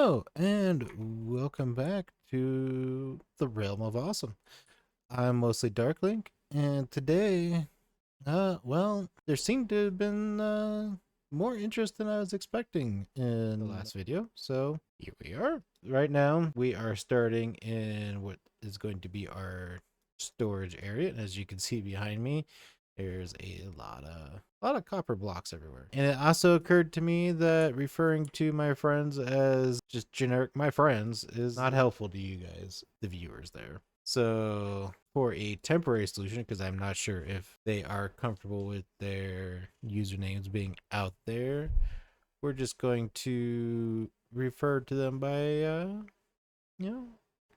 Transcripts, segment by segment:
Hello, and welcome back to the Realm of Awesome. I'm mostly Darklink, and today, there seemed to have been more interest than I was expecting in the last video, so here we are. Right now, we are starting in what is going to be our storage area, and as you can see behind me, there's a lot of copper blocks everywhere. And it also occurred to me that referring to my friends as just generic my friends is not helpful to you guys, the viewers there. So for a temporary solution, because I'm not sure if they are comfortable with their usernames being out there, we're just going to refer to them by you know,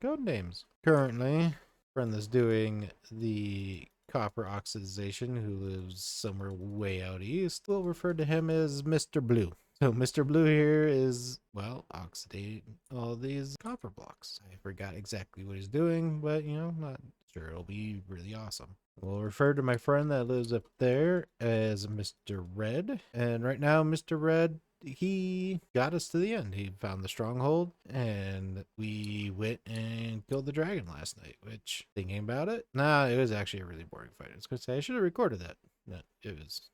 code names. Currently, friend that's doing the copper oxidization, who lives somewhere way out east, we'll refer to him as Mr. Blue. So Mr. Blue here is, well, oxidating all these copper blocks. I forgot exactly what he's doing, but, not sure it'll be really awesome. We'll refer to my friend that lives up there as Mr. Red. And right now, Mr. Red, he got us to the end. He found the stronghold, and we went and killed the dragon last night, which, thinking about it, nah, it was actually a really boring fight. I was gonna say I should have recorded that. No,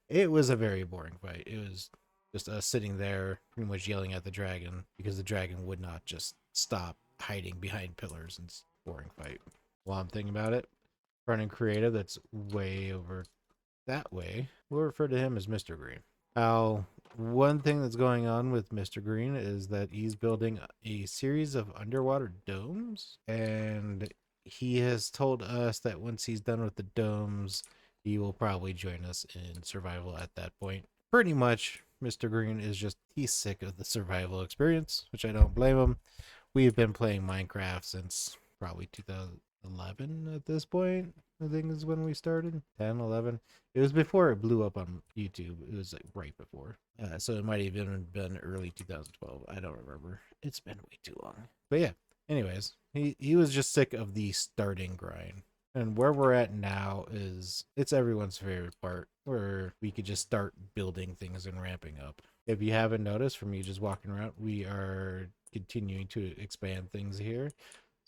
it was a very boring fight. It was just us sitting there pretty much yelling at the dragon because the dragon would not just stop hiding behind pillars, and boring fight. While I'm thinking about it, running creative that's way over that way, we'll refer to him as Mr. Green. Now, one thing that's going on with Mr. Green is that he's building a series of underwater domes, and he has told us that once he's done with the domes, he will probably join us in survival at that point. Pretty much, Mr. Green is just, he's sick of the survival experience, which I don't blame him. We've been playing Minecraft since probably 2011 at this point. I think is when we started. 10, 11. It was before it blew up on YouTube. It was like right before. So it might have even been early 2012. I don't remember. It's been way too long. But yeah, anyways, he was just sick of the starting grind. And where we're at now is, it's everyone's favorite part, where we could just start building things and ramping up. If you haven't noticed from me just walking around, we are continuing to expand things here.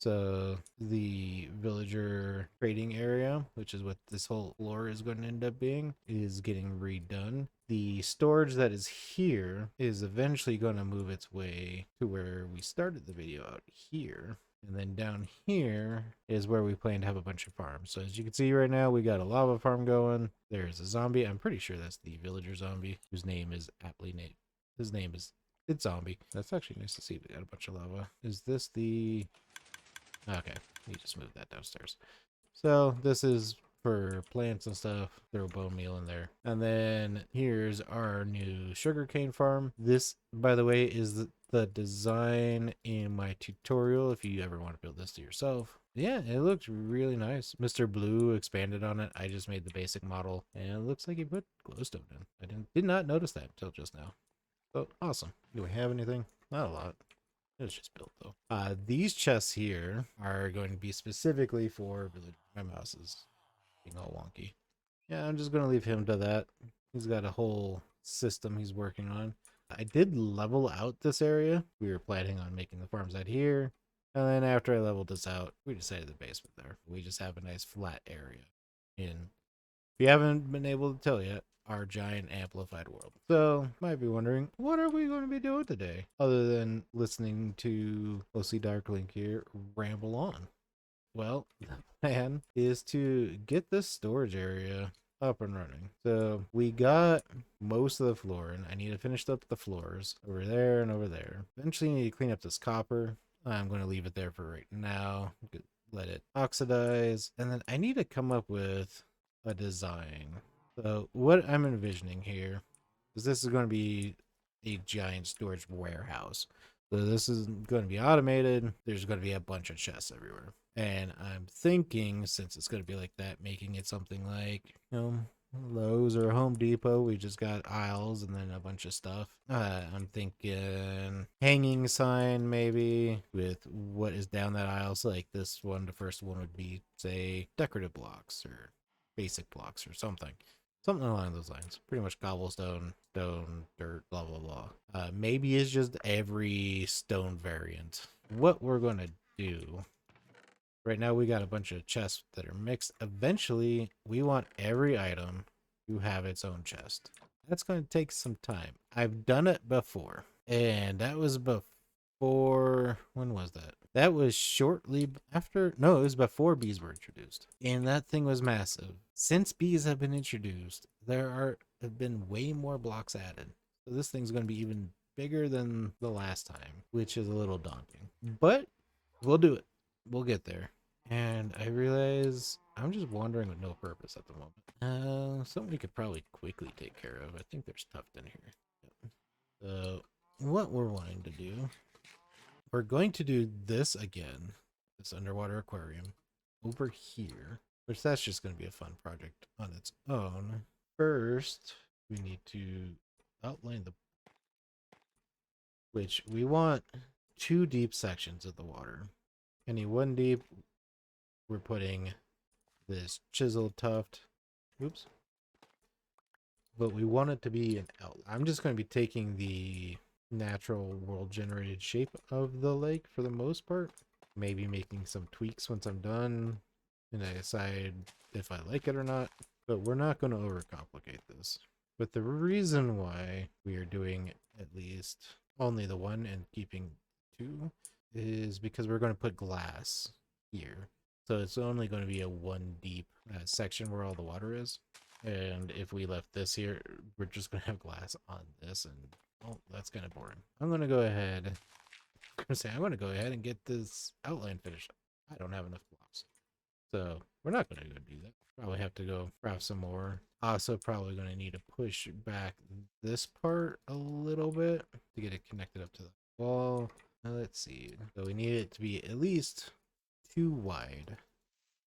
So the villager trading area, which is what this whole floor is going to end up being, is getting redone. The storage that is here is eventually going to move its way to where we started the video out here. And then down here is where we plan to have a bunch of farms. So as you can see right now, we got a lava farm going. There's a zombie. I'm pretty sure that's the villager zombie, whose name is aptly named. His name is, it's zombie. That's actually nice to see. We got a bunch of lava. Is this the... Okay, you just moved that downstairs. So this is for plants and stuff. Throw bone meal in there. And then here's our new sugarcane farm. This, by the way, is the design in my tutorial if you ever want to build this to yourself. Yeah, it looks really nice. Mr. Blue expanded on it. I just made the basic model, and it looks like he put glowstone in. I did not notice that until just now. So awesome. Do we have anything? Not a lot. It's just built though. These chests here are going to be specifically for village. My mouse is being all wonky. Yeah, I'm just going to leave him to that. He's got a whole system he's working on. I did level out this area. We were planning on making the farms out here. And then after I leveled this out, we decided the basement there. We just have a nice flat area. And if you haven't been able to tell yet, our giant amplified world. So, might be wondering, what are we going to be doing today? Other than listening to mostly Darklink here ramble on. Well, the plan is to get this storage area up and running. So, we got most of the floor, and I need to finish up the floors over there and over there. Eventually, I need to clean up this copper. I'm going to leave it there for right now. Let it oxidize. And then I need to come up with a design. So what I'm envisioning here is this is going to be a giant storage warehouse. So this is going to be automated. There's going to be a bunch of chests everywhere. And I'm thinking, since it's going to be like that, making it something like, Lowe's or Home Depot. We just got aisles and then a bunch of stuff. I'm thinking hanging sign maybe with what is down that aisle. So like this one, the first one would be, say, decorative blocks or basic blocks or something. Something along those lines. Pretty much cobblestone, stone, dirt, blah, blah, blah. Maybe it's just every stone variant. What we're going to do right now, we got a bunch of chests that are mixed. Eventually, we want every item to have its own chest. That's going to take some time. I've done it before, and that was before. When was that? That was shortly after. No, it was before bees were introduced, and that thing was massive. Since bees have been introduced, have been way more blocks added. So this thing's going to be even bigger than the last time, which is a little daunting. But we'll do it. We'll get there. And I realize I'm just wandering with no purpose at the moment. Something we could probably quickly take care of. I think there's stuff in here. Yep. So what we're wanting to do, we're going to do this again, this underwater aquarium over here, which that's just going to be a fun project on its own. First, we need to outline which we want 2 deep sections of the water. Any 1 deep, we're putting this chiseled tuft. Oops. But we want it to be an outline. I'm just going to be taking the natural world generated shape of the lake for the most part. Maybe making some tweaks once I'm done and I decide if I like it or not. But we're not going to overcomplicate this. But the reason why we are doing at least only the 1 and keeping 2 is because we're going to put glass here. So it's only going to be a 1 deep section where all the water is. And if we left this here, we're just going to have glass on this. And oh, that's kind of boring. I'm going to go ahead. I'm going to go ahead and get this outline finished. I don't have enough blocks. So we're not going to go do that. Probably have to go craft some more. Also probably going to need to push back this part a little bit to get it connected up to the wall. Now let's see. So we need it to be at least 2 wide.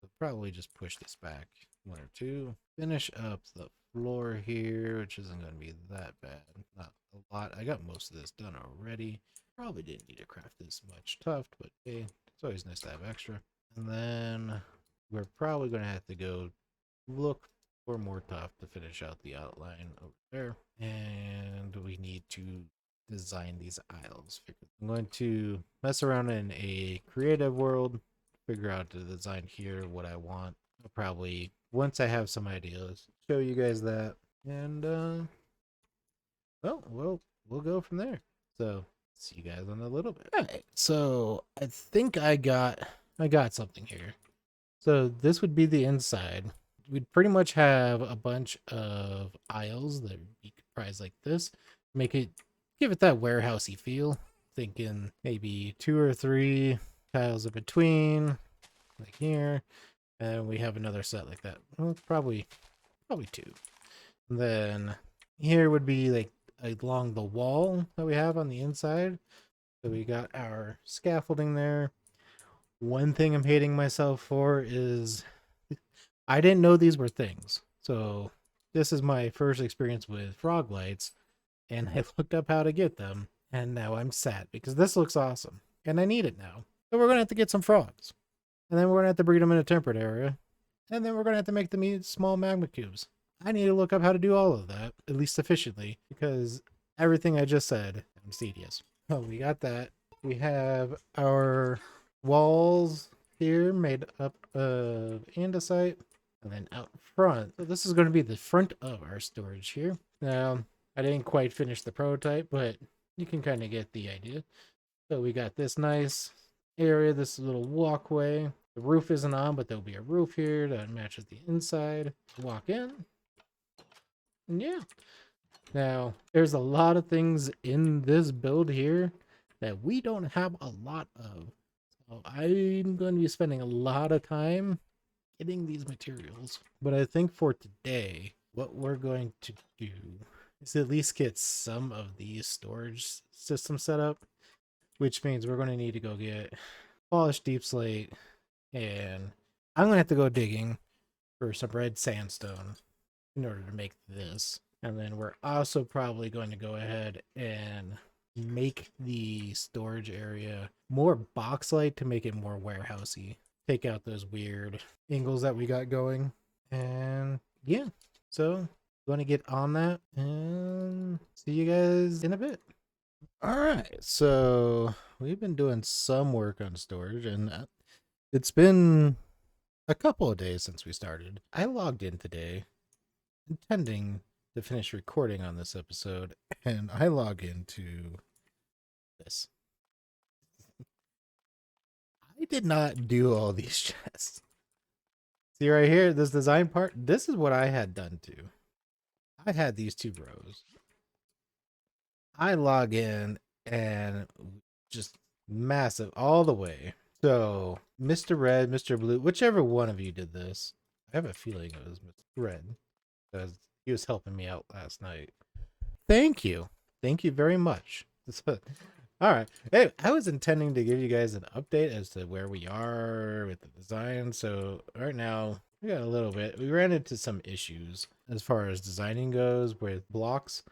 So probably just push this back 1 or 2. Finish up the floor here, which isn't going to be that bad. Not a lot. I got most of this done already. Probably didn't need to craft this much tuft, but hey, it's always nice to have extra. And then we're probably going to have to go look for more tuft to finish out the outline over there. And we need to design these aisles. I'm going to mess around in a creative world, figure out the design here, what I want. I'll probably, once I have some ideas, show you guys that. And, well, we'll go from there. So, see you guys in a little bit. All right, so I think I got something here. So this would be the inside. We'd pretty much have a bunch of aisles that would be comprised like this. Give it that warehousey feel. Thinking maybe 2 or 3 tiles in between, like here. And we have another set like that. Well, probably 2. And then here would be like along the wall that we have on the inside. So we got our scaffolding there. One thing I'm hating myself for is I didn't know these were things. So this is my first experience with frog lights, and I looked up how to get them, and now I'm sad because this looks awesome, and I need it now. So we're going to have to get some frogs, and then we're going to have to breed them in a temperate area, and then we're going to have to make them small magma cubes. I need to look up how to do all of that, at least efficiently, because everything I just said is tedious. Oh, we got that. We have our walls here made up of andesite. And then out front, so this is going to be the front of our storage here. Now, I didn't quite finish the prototype, but you can kind of get the idea. So we got this nice area, this little walkway. The roof isn't on, but there'll be a roof here that matches the inside. Walk in. And yeah. Now, there's a lot of things in this build here that we don't have a lot of. So I'm going to be spending a lot of time getting these materials. But I think for today, what we're going to do is at least get some of these storage systems set up, which means we're going to need to go get polished deep slate, and I'm going to have to go digging for some red sandstone in order to make this. And then we're also probably going to go ahead and make the storage area more box-like to make it more warehousey. Take out those weird angles that we got going. And yeah, So, going to get on that and see you guys in a bit. All right, so we've been doing some work on storage, and it's been a couple of days since we started. I logged in today intending to finish recording on this episode, and I log into this. I did not do all these chests. See right here, this design part, this is what I had done too. I had these two rows. I log in and just massive all the way. So Mr. Red, Mr. Blue, whichever one of you did this, I have a feeling it was Mr. Red because he was helping me out last night. Thank you. Thank you very much. All right. Hey, I was intending to give you guys an update as to where we are with the design. So right now we got a little bit. We ran into some issues as far as designing goes with blocks.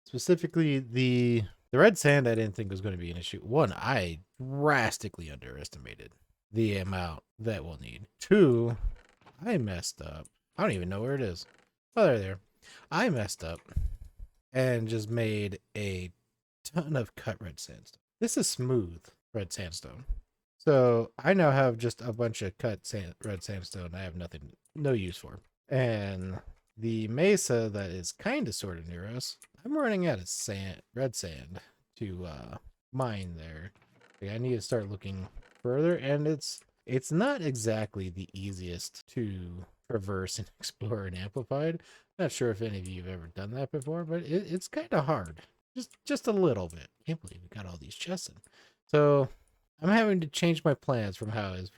Specifically, the red sand I didn't think was going to be an issue. One, I drastically underestimated the amount that we'll need. Two, I messed up. I don't even know where it is. Oh, there. I messed up and just made a ton of cut red sandstone. This is smooth red sandstone. So I now have just a bunch of red sandstone I have no use for. And the mesa that is kind of sort of near us, I'm running out of red sand to mine there. I need to start looking further, and it's not exactly the easiest to traverse and explore in Amplified. Not sure if any of you have ever done that before, but it's kind of hard. Just a little bit. Can't believe we got all these chests in. So I'm having to change my plans from how I was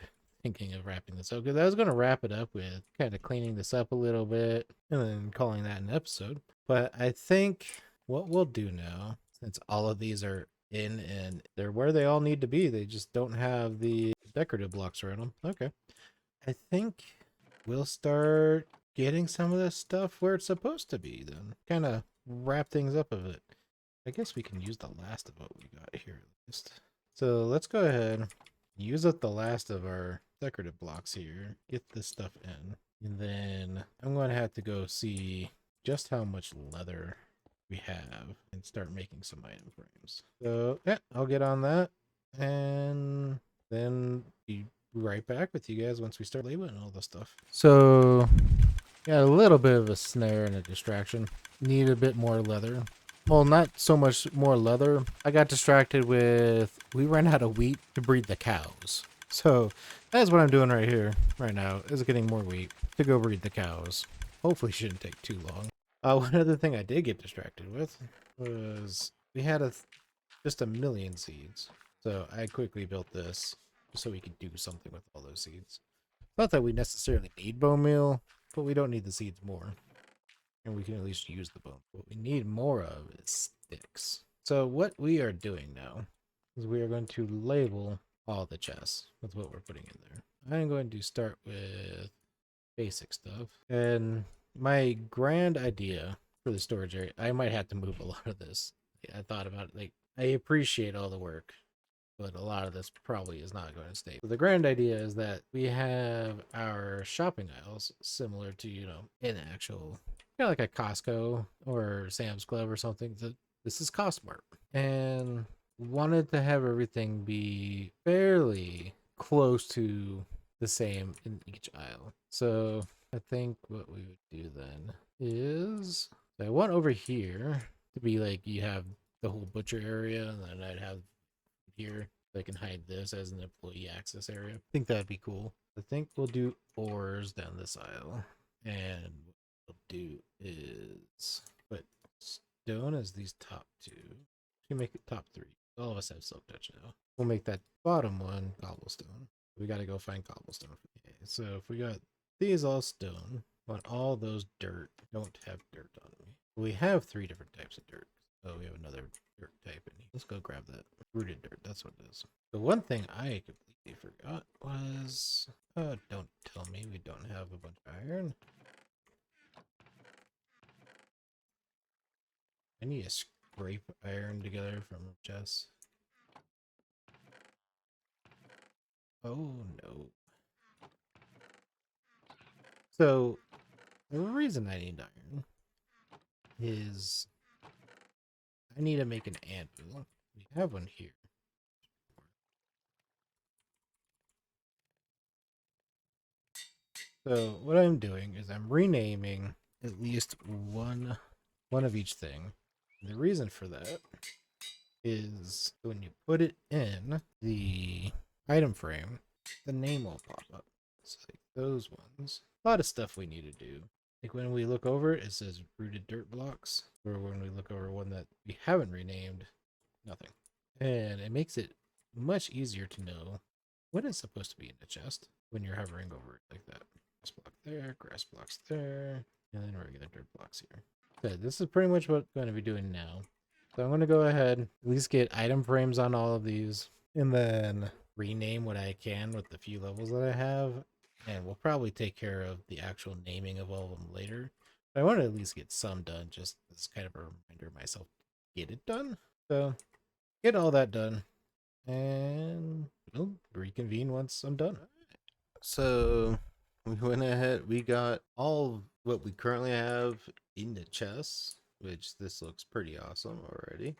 thinking of wrapping this up, because I was going to wrap it up with kind of cleaning this up a little bit and then calling that an episode. But I think what we'll do now, since all of these are in and they're where they all need to be, they just don't have the decorative blocks around them. Okay. I think we'll start getting some of this stuff where it's supposed to be then. Kind of wrap things up a bit. I guess we can use the last of what we got here at least. So let's go ahead, use up the last of our decorative blocks here, get this stuff in, and then I'm going to have to go see just how much leather we have and start making some item frames. So yeah, I'll get on that and then be right back with you guys once we start labeling all the stuff. So yeah, a little bit of a snare and a distraction. Need a bit more leather. Well, not so much more leather. I got distracted with, we ran out of wheat to breed the cows. So that's what I'm doing right here, right now, is getting more wheat to go breed the cows. Hopefully shouldn't take too long. One other thing I did get distracted with was we had just a million seeds. So I quickly built this just so we could do something with all those seeds. Not that we necessarily need bone meal, but we don't need the seeds more. And we can at least use the bone. What we need more of is sticks. So what we are doing now is we are going to label all the chests with what we're putting in there. I'm going to start with basic stuff. And my grand idea for the storage area, I might have to move a lot of this. I thought about it, like, I appreciate all the work, but a lot of this probably is not going to stay. So the grand idea is that we have our shopping aisles similar to, an actual, like a Costco or Sam's Club or something. This is CostMart. And wanted to have everything be fairly close to the same in each aisle. So I think what we would do then is, I want over here to be like, you have the whole butcher area, and then I'd have here so I can hide this as an employee access area. I think that'd be cool. I think we'll do ores down this aisle, and what we'll do is put stone as these top two. We make it top three. All of us have silk touch now. We'll make that bottom one cobblestone. We got to go find cobblestone. Okay, so if we got these all stone, but all those dirt, don't have dirt on me. We have 3 different types of dirt. So we have another dirt type in here. Let's go grab that. Rooted dirt, that's what it is. The one thing I completely forgot was, don't tell me we don't have a bunch of iron. I need to scrape iron together from chests. Oh no. So the reason I need iron is I need to make an anvil. We have one here. So what I'm doing is I'm renaming at least one of each thing. And the reason for that is when you put it in the item frame, the name will pop up. It's like those ones. A lot of stuff we need to do. Like when we look over it, it says rooted dirt blocks. Or when we look over one that we haven't renamed, nothing. And it makes it much easier to know what is supposed to be in the chest when you're hovering over it like that. Grass block there, grass blocks there, and then regular dirt blocks here. Okay, this is pretty much what I'm going to be doing now. So I'm going to go ahead, at least get item frames on all of these, and then rename what I can with the few levels that I have. And we'll probably take care of the actual naming of all of them later. But I want to at least get some done, just as kind of a reminder of myself to get it done. So get all that done, and we'll reconvene once I'm done. So we went ahead, we got all what we currently have in the chest, which this looks pretty awesome already.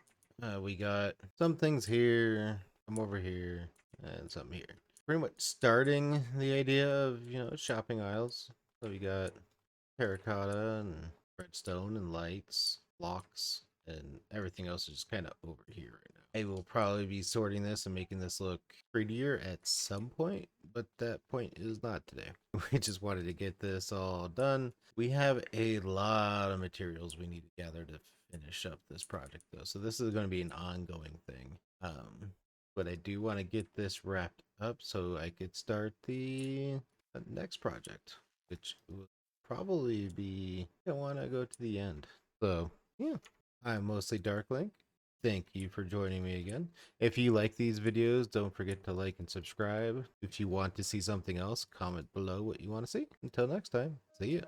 We got some things here, some over here, and some here. Pretty much starting the idea of, shopping aisles. So we got terracotta and redstone and lights, blocks, and everything else is just kind of over here right now. I will probably be sorting this and making this look prettier at some point, but that point is not today. We just wanted to get this all done. We have a lot of materials we need to gather to finish up this project though, so this is going to be an ongoing thing. But I do want to get this wrapped up so I could start the next project, which will probably be I want to go to the end. So yeah, I'm mostly Darklink. Thank you for joining me again. If you like these videos, don't forget to like and subscribe. If you want to see something else, comment below what you want to see. Until next time, see ya.